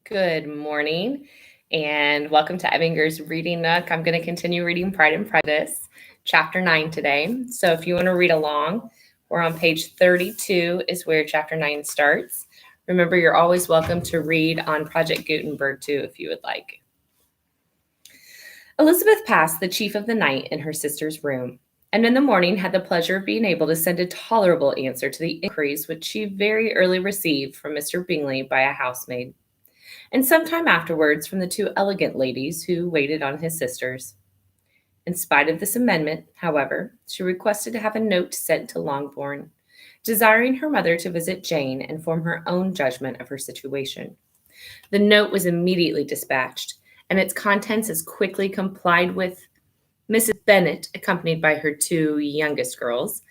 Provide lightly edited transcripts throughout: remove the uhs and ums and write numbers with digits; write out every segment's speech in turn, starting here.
Good morning, and welcome to Ebbinger's Reading Nook. I'm going to continue reading Pride and Prejudice, Chapter 9 today. So if you want to read along, we're on page 32 is where Chapter 9 starts. Remember, you're always welcome to read on Project Gutenberg, too, if you would like. Elizabeth passed the chief of the night in her sister's room, and in the morning had the pleasure of being able to send a tolerable answer to the inquiries which she very early received from Mr. Bingley by a housemaid, and some time afterwards from the two elegant ladies who waited on his sisters. In spite of this amendment, however, she requested to have a note sent to Longbourn, desiring her mother to visit Jane and form her own judgment of her situation. The note was immediately dispatched, and its contents as quickly complied with. Mrs. Bennet, accompanied by her two youngest girls,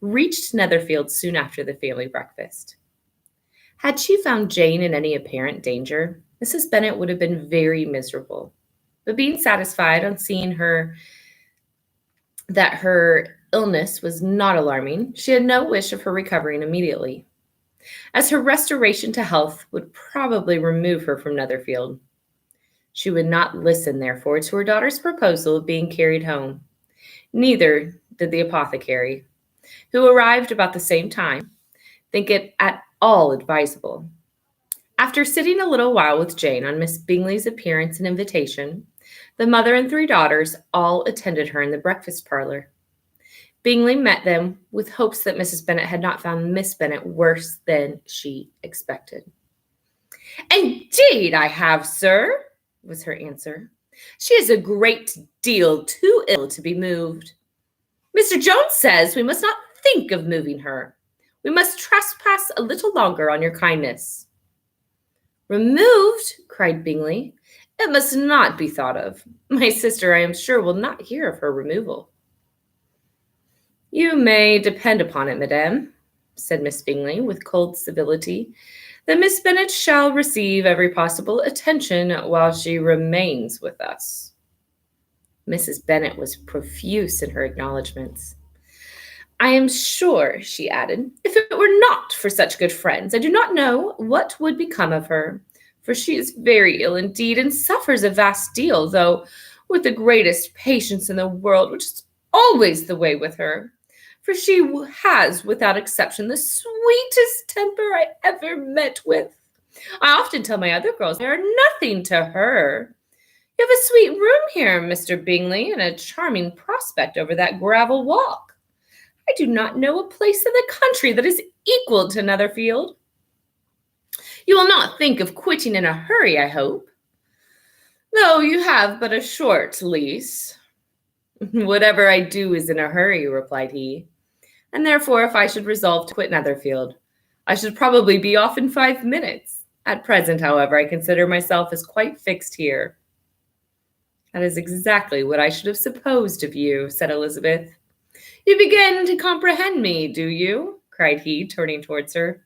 reached Netherfield soon after the family breakfast. Had she found Jane in any apparent danger, Mrs. Bennet would have been very miserable. But being satisfied on seeing that her illness was not alarming, she had no wish of her recovering immediately, as her restoration to health would probably remove her from Netherfield. She would not listen, therefore, to her daughter's proposal of being carried home. Neither did the apothecary, who arrived about the same time, think it at all advisable. After sitting a little while with Jane on Miss Bingley's appearance and invitation, the mother and three daughters all attended her in the breakfast parlor. Bingley met them with hopes that Mrs. Bennet had not found Miss Bennet worse than she expected. "Indeed I have, sir," was her answer. "She is a great deal too ill to be moved. Mr. Jones says we must not think of moving her. We must trespass a little longer on your kindness." "Removed?" cried Bingley. "It must not be thought of. My sister, I am sure, will not hear of her removal." "You may depend upon it, madame," said Miss Bingley, with cold civility, "that Miss Bennet shall receive every possible attention while she remains with us." Mrs. Bennet was profuse in her acknowledgments. "I am sure," she added, "if it were not for such good friends, I do not know what would become of her, for she is very ill indeed, and suffers a vast deal, though with the greatest patience in the world, which is always the way with her, for she has, without exception, the sweetest temper I ever met with. I often tell my other girls they are nothing to her. You have a sweet room here, Mr. Bingley, and a charming prospect over that gravel walk. I do not know a place in the country that is equal to Netherfield. You will not think of quitting in a hurry, I hope, though you have but a short lease." "Whatever I do is in a hurry," replied he, "and therefore if I should resolve to quit Netherfield, I should probably be off in 5 minutes. At present, however, I consider myself as quite fixed here." "That is exactly what I should have supposed of you," said Elizabeth. "You begin to comprehend me, do you?" cried he, turning towards her.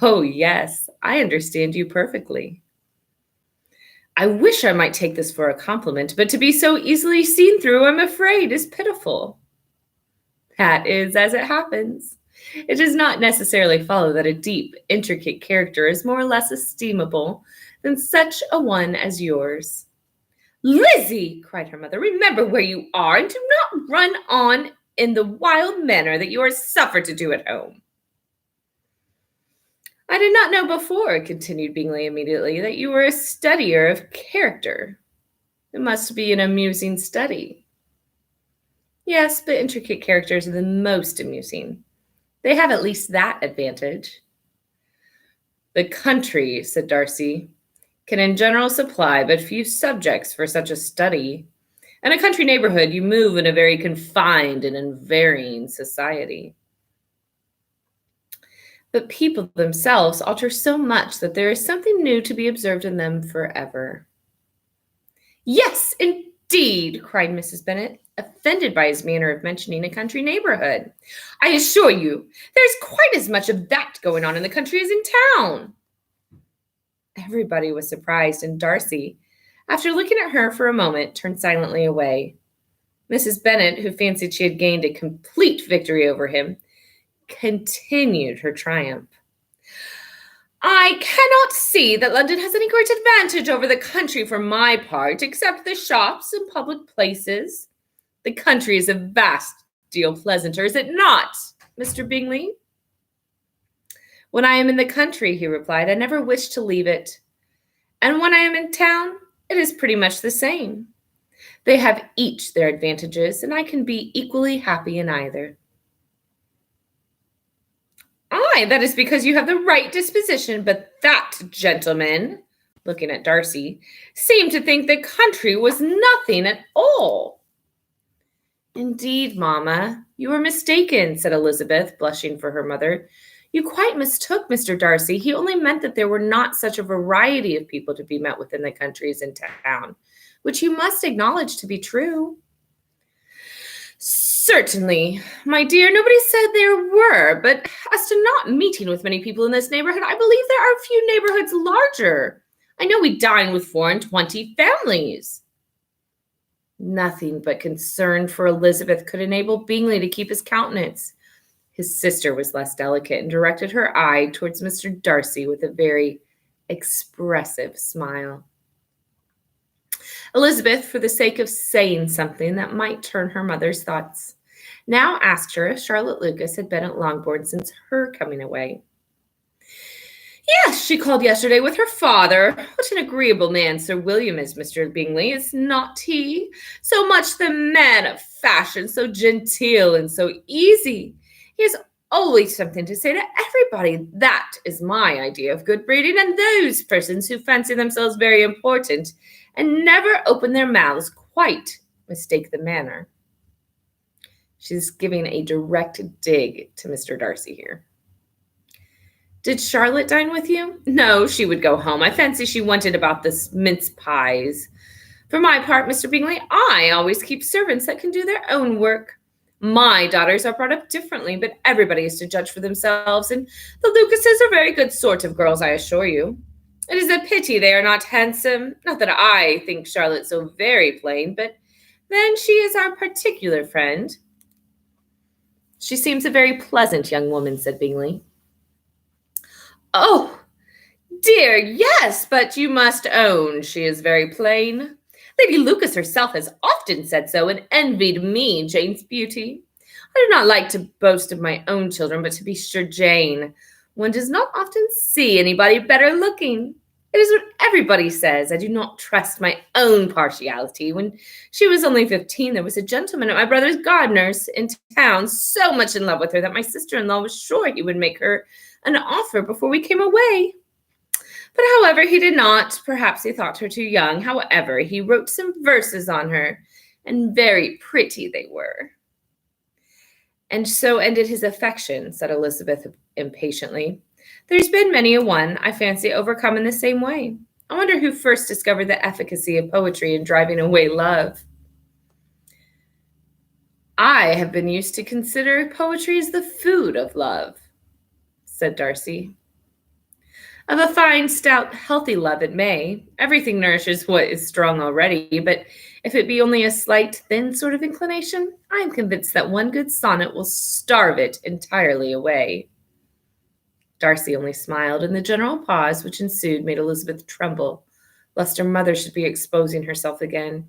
"Oh, yes, I understand you perfectly." "I wish I might take this for a compliment, but to be so easily seen through, I'm afraid, is pitiful." "That is as it happens. It does not necessarily follow that a deep, intricate character is more or less estimable than such a one as yours." "Lizzie," cried her mother, "remember where you are, and do not run on in the wild manner that you are suffered to do at home." "I did not know before," continued Bingley immediately, "that you were a studier of character. It must be an amusing study." "Yes, but intricate characters are the most amusing. They have at least that advantage." "The country," said Darcy, "can in general supply but few subjects for such a study. In a country neighborhood, you move in a very confined and unvarying society." "But people themselves alter so much that there is something new to be observed in them forever." "Yes, indeed," cried Mrs. Bennet, offended by his manner of mentioning a country neighborhood. "I assure you, there is quite as much of that going on in the country as in town." Everybody was surprised, and Darcy, after looking at her for a moment, turned silently away. Mrs. Bennet, who fancied she had gained a complete victory over him, continued her triumph. I cannot see that London has any great advantage over the country for my part, except the shops and public places. The country is a vast deal pleasanter, is it not, Mr. Bingley? When I am in the country, he replied, I never wish to leave it. And when I am in town, it is pretty much the same. They have each their advantages, and I can be equally happy in either. Aye, that is because you have the right disposition, but that gentleman, looking at Darcy, seemed to think the country was nothing at all. Indeed, mamma, you are mistaken, said Elizabeth, blushing for her mother. You quite mistook Mr. Darcy. He only meant that there were not such a variety of people to be met with in the countries and town, which you must acknowledge to be true. Certainly, my dear, nobody said there were, but as to not meeting with many people in this neighborhood, I believe there are few neighborhoods larger. I know we dine with 24 families. Nothing but concern for Elizabeth could enable Bingley to keep his countenance. His sister was less delicate and directed her eye towards Mr. Darcy with a very expressive smile. Elizabeth, for the sake of saying something that might turn her mother's thoughts, now asked her if Charlotte Lucas had been at Longbourn since her coming away. Yes, she called yesterday with her father. What an agreeable man Sir William is, Mr. Bingley, is not he? So much the man of fashion, so genteel and so easy. He has always something to say to everybody. That is my idea of good breeding, and those persons who fancy themselves very important and never open their mouths quite mistake the manner. She's giving a direct dig to Mr. Darcy here. Did Charlotte dine with you? No, she would go home. I fancy she wanted about this mince pies. For my part, Mr. Bingley, I always keep servants that can do their own work. My daughters are brought up differently, but everybody is to judge for themselves, and the Lucases are very good sort of girls, I assure you. It is a pity they are not handsome. Not that I think Charlotte so very plain, but then she is our particular friend. She seems a very pleasant young woman, said Bingley. Oh, dear, yes, but you must own she is very plain. Lady Lucas herself has often said so and envied me Jane's beauty. I do not like to boast of my own children, but to be sure, Jane, one does not often see anybody better looking. It is what everybody says. I do not trust my own partiality. When she was only 15, there was a gentleman at my brother's gardener's in town so much in love with her that my sister-in-law was sure he would make her an offer before we came away. But however, he did not. Perhaps he thought her too young. However, he wrote some verses on her, and very pretty they were. And so ended his affection, said Elizabeth impatiently. There's been many a one, I fancy, overcome in the same way. I wonder who first discovered the efficacy of poetry in driving away love. I have been used to consider poetry as the food of love, said Darcy. Of a fine, stout, healthy love it may. Everything nourishes what is strong already, but if it be only a slight, thin sort of inclination, I am convinced that one good sonnet will starve it entirely away. Darcy only smiled, and the general pause which ensued made Elizabeth tremble, lest her mother should be exposing herself again.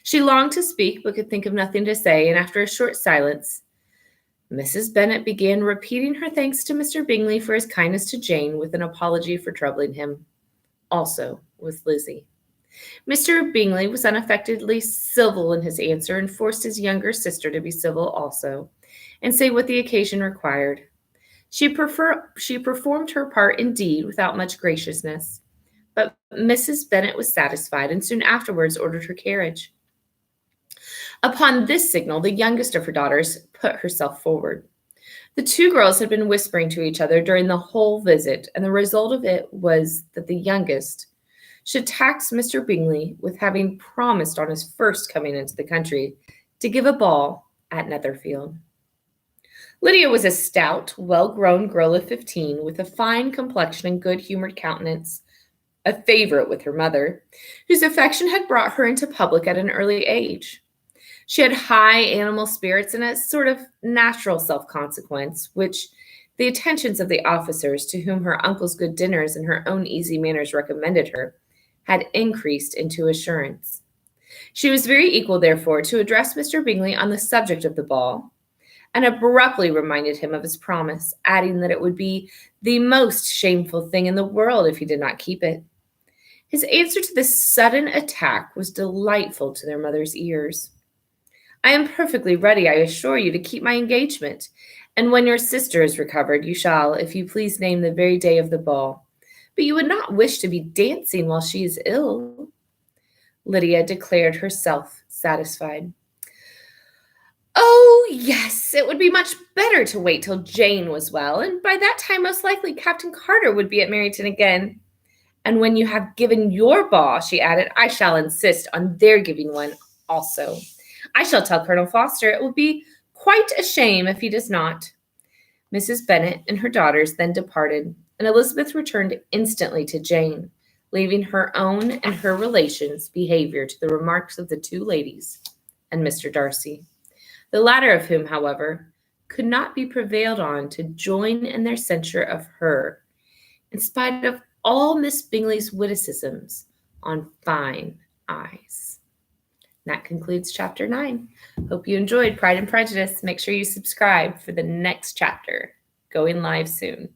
She longed to speak, but could think of nothing to say, and after a short silence, Mrs. Bennet began repeating her thanks to Mr. Bingley for his kindness to Jane, with an apology for troubling him, also with Lizzie. Mr. Bingley was unaffectedly civil in his answer, and forced his younger sister to be civil also, and say what the occasion required. She performed her part indeed without much graciousness, but Mrs. Bennet was satisfied, and soon afterwards ordered her carriage. Upon this signal, the youngest of her daughters put herself forward. The two girls had been whispering to each other during the whole visit, and the result of it was that the youngest should tax Mr. Bingley with having promised on his first coming into the country to give a ball at Netherfield. Lydia was a stout, well-grown girl of 15, with a fine complexion and good-humored countenance, a favorite with her mother, whose affection had brought her into public at an early age. She had high animal spirits and a sort of natural self-consequence, which The attentions of the officers, to whom her uncle's good dinners and her own easy manners recommended her, had increased into assurance. She was very equal, therefore, to address Mr. Bingley on the subject of the ball, and abruptly reminded him of his promise, adding that it would be the most shameful thing in the world if he did not keep it. His answer to this sudden attack was delightful to their mother's ears. I am perfectly ready, I assure you, to keep my engagement, and when your sister is recovered, you shall, if you please, name the very day of the ball. But you would not wish to be dancing while she is ill. Lydia declared herself satisfied. Oh, yes, it would be much better to wait till Jane was well, and by that time most likely Captain Carter would be at Meryton again. And when you have given your ball, she added, I shall insist on their giving one also. I shall tell Colonel Foster it will be quite a shame if he does not. Mrs. Bennet and her daughters then departed, and Elizabeth returned instantly to Jane, leaving her own and her relations' behavior to the remarks of the two ladies and Mr. Darcy, the latter of whom, however, could not be prevailed on to join in their censure of her, in spite of all Miss Bingley's witticisms on fine eyes. That concludes chapter 9. Hope you enjoyed Pride and Prejudice. Make sure you subscribe for the next chapter, going live soon.